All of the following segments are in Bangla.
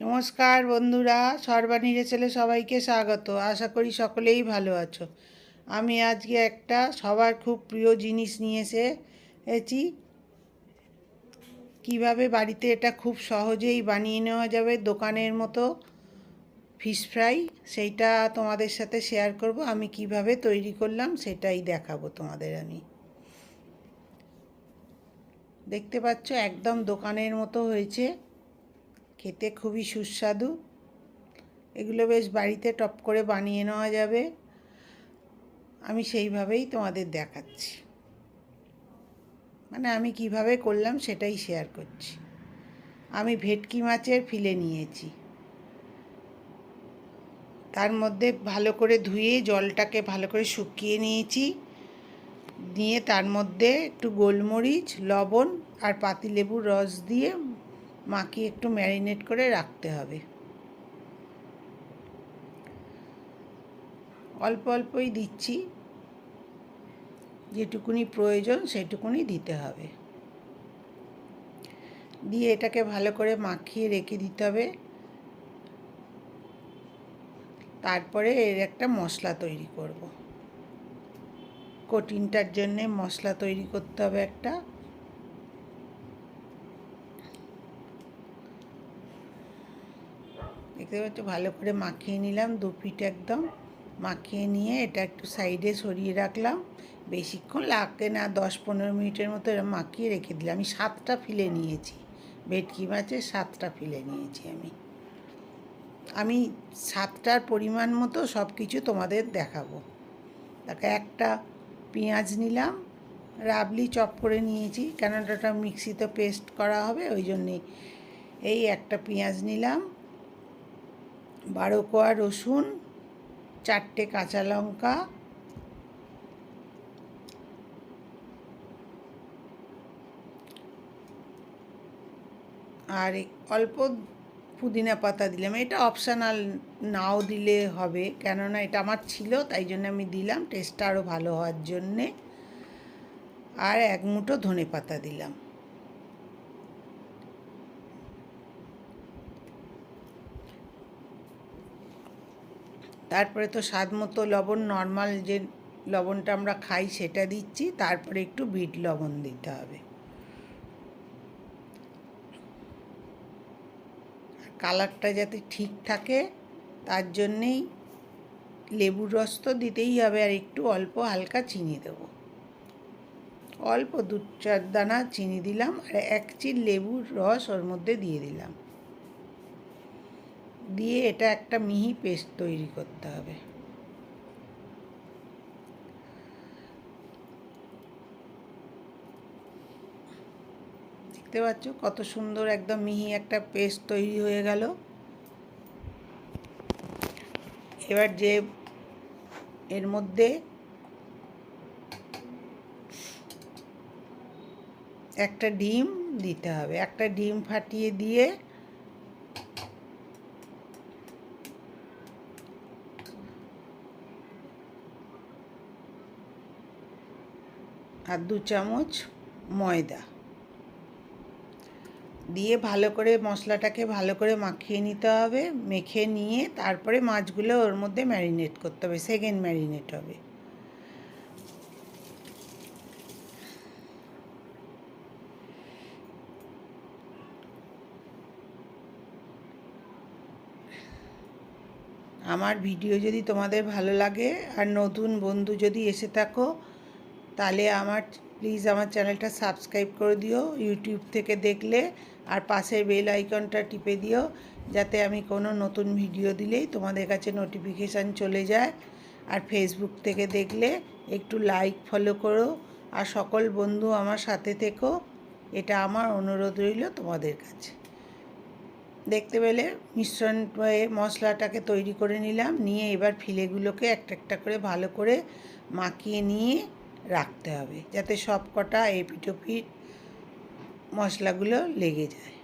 নমস্কার বন্ধুরা, সর্বাণীর ছেলে সবাইকে স্বাগত। আশা করি সকলেই ভালো আছো। আমি আজকে একটা সবার খুব প্রিয় জিনিস নিয়ে এসেছি। কিভাবে বাড়িতে এটা খুব সহজেই বানিয়ে নেওয়া যাবে দোকানের মতো ফিশ ফ্রাই, সেইটা তোমাদের সাথে শেয়ার করব। আমি কিভাবে তৈরি করলাম সেটাই দেখাবো তোমাদের। আমি দেখতে পাচ্ছ একদম দোকানের মতো হয়েছে, খেতে খুবই সুস্বাদু। এগুলো বেশ বাড়িতে টপ করে বানিয়ে নেওয়া যাবে। আমি সেইভাবেই তোমাদের দেখাচ্ছি, মানে আমি কিভাবে করলাম সেটাই শেয়ার করছি। আমি ভেটকি মাছের ফিলে নিয়েছি, তার মধ্যে ভালো করে ধুয়ে জলটাকে ভালো করে শুকিয়ে নিয়েছি। নিয়ে তার মধ্যে একটু গোলমরিচ, লবণ আর পাতিলেবুর রস দিয়ে মাখিয়ে একটু ম্যারিনেট করে রাখতে হবে। অল্প অল্পই দিচ্ছি, যেটুকুনি প্রয়োজন সেটুকুনি দিতে হবে। দিয়ে এটাকে ভালো করে মাখিয়ে রেখে দিতে হবে। তারপরে এর একটা মশলা তৈরি করব। কোটিংটার জন্যে মশলা তৈরি করতে হবে একটা। দেখতে পাচ্ছ ভালো করে মাখিয়ে নিলাম, 2 ফিট একদম মাখিয়ে নিয়ে এটা একটু সাইডে সরিয়ে রাখলাম। বেশিক্ষণ লাগে না, 10-15 মিনিটের মতো এরকম মাখিয়ে রেখে দিলাম। আমি 7টা ফিলে নিয়েছি, ভেটকি মাছের 7টা ফিলে নিয়েছি আমি 7টার পরিমাণ মতো সব কিছু তোমাদের দেখাবো। তাকে একটা পেঁয়াজ নিলাম, রাবলি চপ করে নিয়েছি, কেননা ওটা মিক্সিতে পেস্ট করা হবে ওই জন্যে। এই একটা পেঁয়াজ নিলাম, 12 কোয়া রসুন, 4টে কাঁচা লঙ্কা, আর অল্প পুদিনা পাতা দিলাম। এটা অপশানাল, নাও দিলে হবে, কেননা এটা আমার ছিল তাই জন্য আমি দিলাম, টেস্টটা আরও ভালো হওয়ার জন্যে। আর 1 মুঠো ধনে পাতা দিলাম। তারপরে তো স্বাদ মতো লবণ, নর্মাল যে লবণটা আমরা খাই সেটা দিচ্ছি। তারপরে একটু বিট লবণ দিতে হবে। কালারটা যাতে ঠিক থাকে তার জন্যেই লেবুর রস তো দিতেই হবে, আর একটু অল্প হালকা চিনি দেবো। অল্প 2-4 দানা চিনি দিলাম, আর 1 চিল লেবুর রস ওর মধ্যে দিয়ে দিলাম। দিয়ে এটা একটা মিহি পেস্ট তৈরি করতে হবে। দেখতে পাচ্ছ কত সুন্দর একদম মিহি একটা পেস্ট তৈরি হয়ে গেল। এবার যে এর মধ্যে একটা ডিম দিতে হবে। একটা ডিম ফাটিয়ে দিয়ে আর 2 চামচ ময়দা দিয়ে ভালো করে মশলাটাকে ভালো করে মাখিয়ে নিতে হবে। মেখে নিয়ে তারপরে মাছগুলো ওর মধ্যে ম্যারিনেট করতে হবে, সেকেন্ড ম্যারিনেট হবে। আমার ভিডিও যদি তোমাদের ভালো লাগে আর নতুন বন্ধু যদি এসে থাকো, তাহলে প্লিজ আমার চ্যানেলটা সাবস্ক্রাইব করে দিও ইউটিউব থেকে দেখলে, আর পাশের বেল আইকনটা টিপে দিও, যাতে আমি কোনো নতুন ভিডিও দিলেই তোমাদের কাছে নোটিফিকেশান চলে যায়। আর ফেসবুক থেকে দেখলে একটু লাইক ফলো করো, আর সকল বন্ধু আমার সাথে থেকো, এটা আমার অনুরোধ রইল তোমাদের কাছে। দেখতে পেলে মিশ্রণ মশলাটাকে তৈরি করে নিলাম। নিয়ে এবার ফিলেগুলোকে একটা একটা করে ভালো করে মাখিয়ে নিয়ে রাখতে হবে, যাতে সব কটা এপিটোপিট মশলাগুলো লেগে যায়।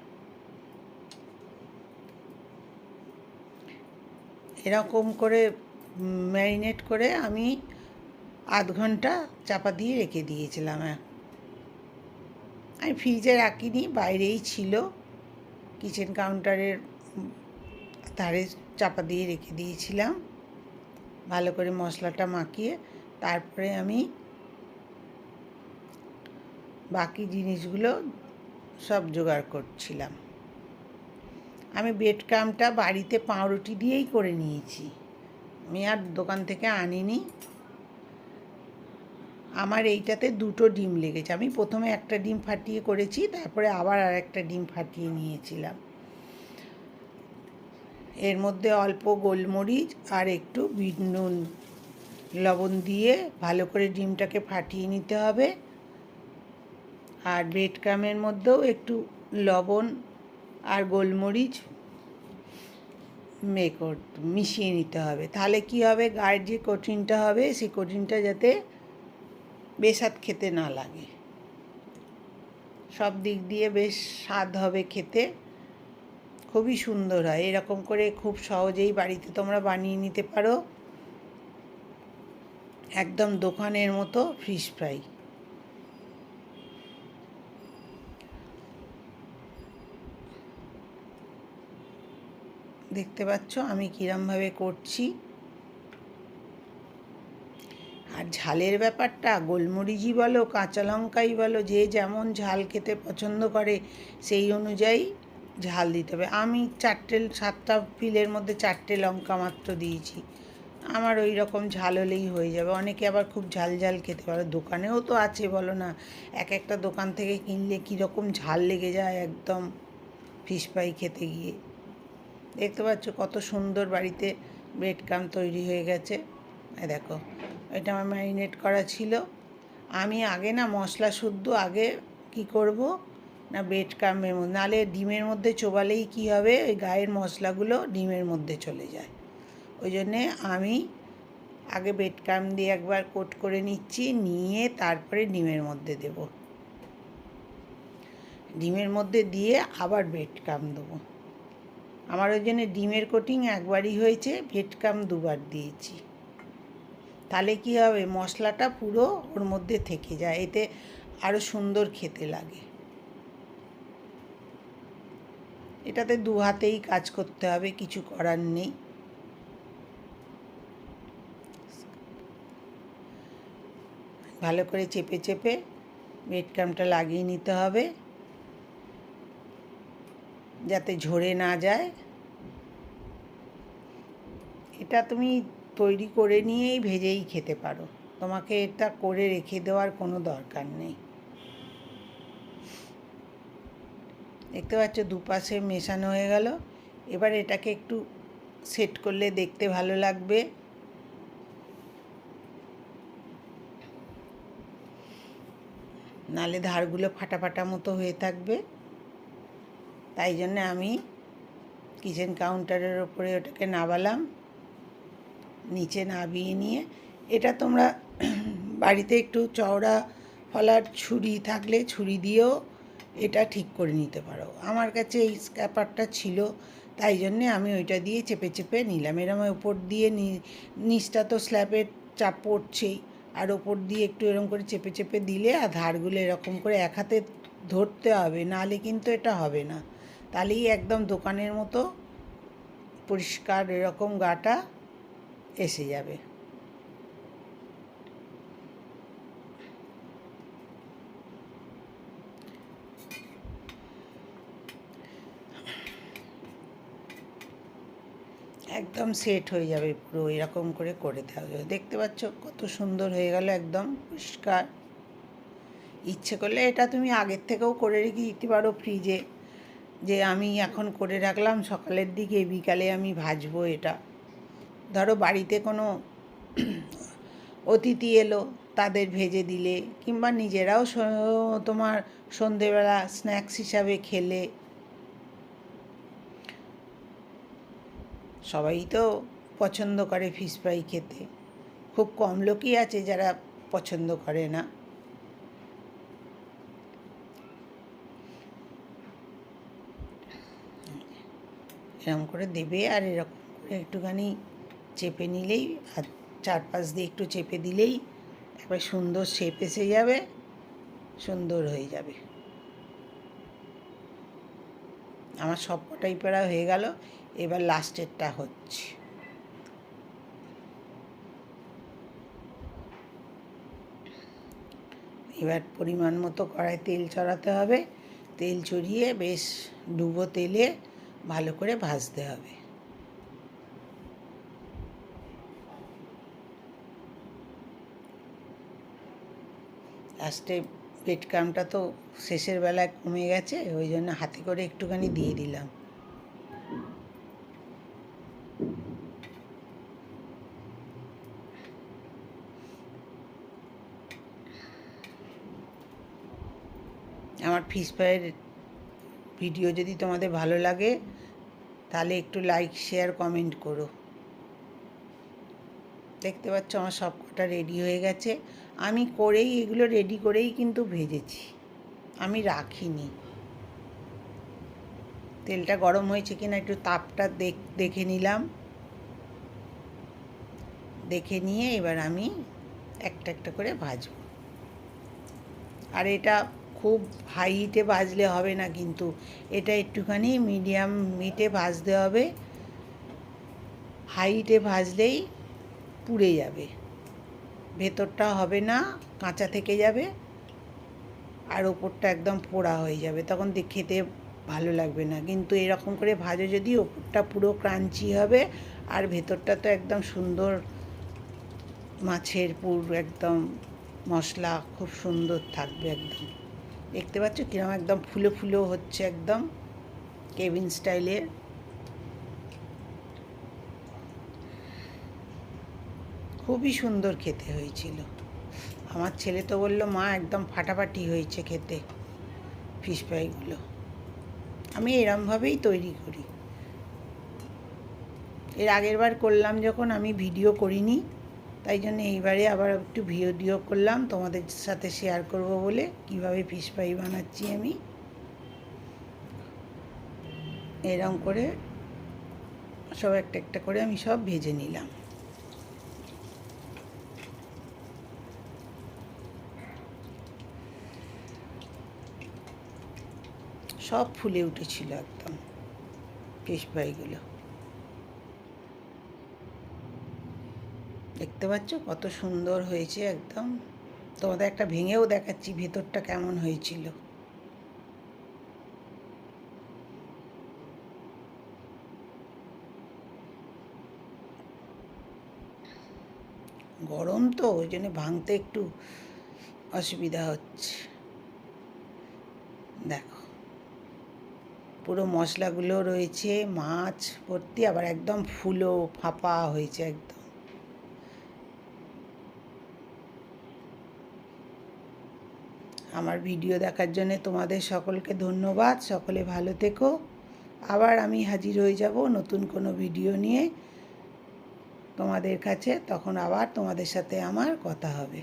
এরকম করে ম্যারিনেট করে আমি আধ ঘন্টা চাপা দিয়ে রেখে দিয়েছিলাম। আমি ফ্রিজে রাখিনি, বাইরেই ছিল, কিচেন কাউন্টারের তারে চাপা দিয়ে রেখে দিয়েছিলাম ভালো করে মশলাটা মাখিয়ে। তারপরে আমি বাকি জিনিসগুলো সব জোগাড় করছিলাম। আমি ব্রেড ক্রাম্বটা বাড়িতে পাউরুটি দিয়েই করে নিয়েছি, আমি আর দোকান থেকে আনিনি। আমার এইটাতে 2টো ডিম লেগেছে। আমি প্রথমে একটা ডিম ফাটিয়ে করেছি, তারপরে আবার আরেকটা ডিম ফাটিয়ে নিয়েছিলাম। এর মধ্যে অল্প গোলমরিচ আর একটু বিট নুন লবণ দিয়ে ভালো করে ডিমটাকে ফাটিয়ে নিতে হবে। আর ব্রেড ক্রাম্বের মধ্যেও একটু লবণ আর গোলমরিচ মিশিয়ে নিতে হবে। তাহলে কি হবে, গায়ের যে কঠিনটা হবে সেই কঠিনটা যাতে বেশাদ খেতে না লাগে, সব দিক দিয়ে বেশ স্বাদ হবে খেতে, খুবই সুন্দর হয়। এরকম করে খুব সহজেই বাড়িতে তোমরা বানিয়ে নিতে পারো, একদম দোকানের মতো ফিশ ফ্রাই। দেখতে পাচ্ছ আমি কীরমভাবে করছি। আর ঝালের ব্যাপারটা গোলমরিচই বলো কাঁচা লঙ্কাই বলো, যে যেমন ঝাল খেতে পছন্দ করে সেই অনুযায়ী ঝাল দিতে হবে। আমি 7টা পিলের মধ্যে 4টে লঙ্কা মাত্র দিয়েছি, আমার ওই রকম ঝাল হলেই হয়ে যাবে। অনেকে আবার খুব ঝাল ঝাল খেতে পারে, দোকানেও তো আছে বলো না, এক একটা দোকান থেকে কিনলে কীরকম ঝাল লেগে যায় একদম ফিশ ফ্রাই খেতে গিয়ে। দেখতে পাচ্ছ কত সুন্দর বাড়িতে ব্রেড ক্রাম্ব তৈরি হয়ে গেছে। দেখো এটা আমার ম্যারিনেট করা ছিল। আমি আগে না মশলা শুদ্ধ আগে কি করব না ব্রেড ক্রাম্বের মধ্যে, নাহলে ডিমের মধ্যে চোবালেই কি হবে, ওই গায়ের মশলাগুলো ডিমের মধ্যে চলে যায়। ওই জন্যে আমি আগে ব্রেড ক্রাম্ব দিয়ে একবার কোট করে নিচ্ছি, নিয়ে তারপরে ডিমের মধ্যে দেব, ডিমের মধ্যে দিয়ে আবার ব্রেড ক্রাম্ব দেবো। আমার ওই জন্য ডিমের কোটিং একবারই হয়েছে, ব্রেড ক্রাম্ব 2বার দিয়েছি। তাহলে কি হবে, মশলাটা পুরো ওর মধ্যে থেকে যায়, এতে আরও সুন্দর খেতে লাগে। এটাতে 2 হাতেই কাজ করতে হবে, কিছু করার নেই। ভালো করে চেপে চেপে ব্রেড ক্রাম্বটা লাগিয়ে নিতে হবে যাতে ঝরে না যায়। এটা তুমি তৈরি করে নিয়েই ভেজেই খেতে পারো, তোমাকে এটা করে রেখে দেওয়ার কোনো দরকার নেই। দেখতে পাচ্ছ দুপাশে মেশানো হয়ে গেল। এবার এটাকে একটু সেট করলে দেখতে ভালো লাগবে। নালে ধারগুলো ফাটা ফাটা মতো হয়ে থাকবে, তাই জন্যে আমি কিচেন কাউন্টারের ওপরে ওটাকে নাবালাম, নিচে নাবিয়ে নিয়ে এটা তোমরা বাড়িতে একটু চওড়া ফলার ছুরি থাকলে ছুরি দিয়েও এটা ঠিক করে নিতে পারো। আমার কাছে এই স্ক্র্যাপারটা ছিল, তাই জন্যে আমি ওইটা দিয়ে চেপে চেপে নিলাম। এরম উপর দিয়ে নিচটা তো স্ল্যাবের চাপ পড়ছেই, আর ওপর দিয়ে একটু এরকম করে চেপে চেপে দিলে আর ধারগুলো এরকম করে এক হাতে ধরতে হবে, নাহলে কিন্তু এটা হবে না। তাহলেই একদম দোকানের মতো পরিষ্কার এরকম গাটা এসে যাবে। একদম সেট হয়ে যাবে পুরো, এরকম করে করে দেওয়া যাবে। দেখতে পাচ্ছ কত সুন্দর হয়ে গেল, একদম পরিষ্কার। ইচ্ছে করলে এটা তুমি আগের থেকেও করে রেখে দিতে পারো ফ্রিজে, যে আমি এখন করে রাখলাম সকালের দিকে, বিকালে আমি ভাজবো এটা। ধরো বাড়িতে কোনো অতিথি এলো, তাদের ভেজে দিলে, কিংবা নিজেরাও তোমার সন্ধেবেলা স্ন্যাক্স হিসাবে খেলে। সবাই তো পছন্দ করে ফিশ ফ্রাই খেতে, খুব কম লোকই আছে যারা পছন্দ করে না। এরকম করে দেবে, আর এরকম করে একটুখানি চেপে নিলেই, আর চারপাশ দিয়ে একটু চেপে দিলেই একবার সুন্দর শেপ এসে যাবে, সুন্দর হয়ে যাবে। আমার সব কটাই প্রায় হয়ে গেল, এবার লাস্টেরটা হচ্ছে। এবার পরিমাণ মতো কড়াই তেল চড়াতে হবে, তেল চড়িয়ে বেশ ডুবো তেলে ভালো করে ভাজতে হবে। লাস্টে ব্রেড ক্রাম্বটা তো শেষের বেলায় কমে গেছে, ওই জন্য হাতে করে একটুখানি দিয়ে দিলাম। আমার ফিশ ফ্রাইয়ের ভিডিও যদি তোমাদের ভালো লাগে তাহলে একটু লাইক শেয়ার কমেন্ট করো। দেখতে পাচ্ছ আমার সব কটা রেডি হয়ে গেছে। আমি করেই এগুলো রেডি করেই কিন্তু ভেজেছি, আমি রাখিনি। তেলটা গরম হয়েছে কিনা একটু তাপটা দেখে নিলাম, দেখে নিয়ে এবার আমি একটা একটা করে ভাজব। আর এটা খুব হাই হিটে ভাজলে হবে না, কিন্তু এটা একটুখানি মিডিয়াম হিটে ভাজতে হবে। হাই হিটে ভাজলেই পুড়ে যাবে, ভেতরটা হবে না, কাঁচা থেকে যাবে, আর ওপরটা একদম পোড়া হয়ে যাবে, তখন খেতে ভালো লাগবে না। কিন্তু এরকম করে ভাজো যদি, ওপরটা পুরো ক্রাঞ্চি হবে আর ভেতরটা তো একদম সুন্দর মাছের পুর, একদম মশলা খুব সুন্দর থাকবে একদম। দেখতে পাচ্ছ কিরকম একদম ফুলে ফুলেও হচ্ছে, একদম কেবিন স্টাইলের। খুবই সুন্দর খেতে হয়েছিল। আমার ছেলে তো বললো, মা একদম ফাটাফাটি হয়েছে খেতে ফিশ ফ্রাইগুলো। আমি এরমভাবেই তৈরি করি। এর আগের বার করলাম যখন, আমি ভিডিও করিনি, তাই জন্য এইবারে আবার একটু ভিডিও করলাম তোমাদের সাথে শেয়ার করব বলে, কিভাবে ফিশ ফ্রাই বানাচ্ছি আমি। এরকম করে সব একটা একটা করে আমি সব ভেজে নিলাম। সব ফুলে উঠেছিল একদম ফিশ ফ্রাইগুলো। দেখতে পাচ্ছ কত সুন্দর হয়েছে একদম। তোমাদের একটা ভেঙেও দেখাচ্ছি ভেতরটা কেমন হয়েছিল। গরম তো, ওই জন্য ভাঙতে একটু অসুবিধা হচ্ছে। দেখো পুরো মশলাগুলো রয়েছে, মাছ ভর্তি, আবার একদম ফুলো ফাঁপা হয়েছে একদম। আমার ভিডিও দেখার জন্য তোমাদের সকলকে ধন্যবাদ। সকলে ভালো থেকো। আবার আমি হাজির হয়ে যাব নতুন কোনো ভিডিও নিয়ে তোমাদের কাছে, তখন আবার তোমাদের সাথে আমার কথা হবে।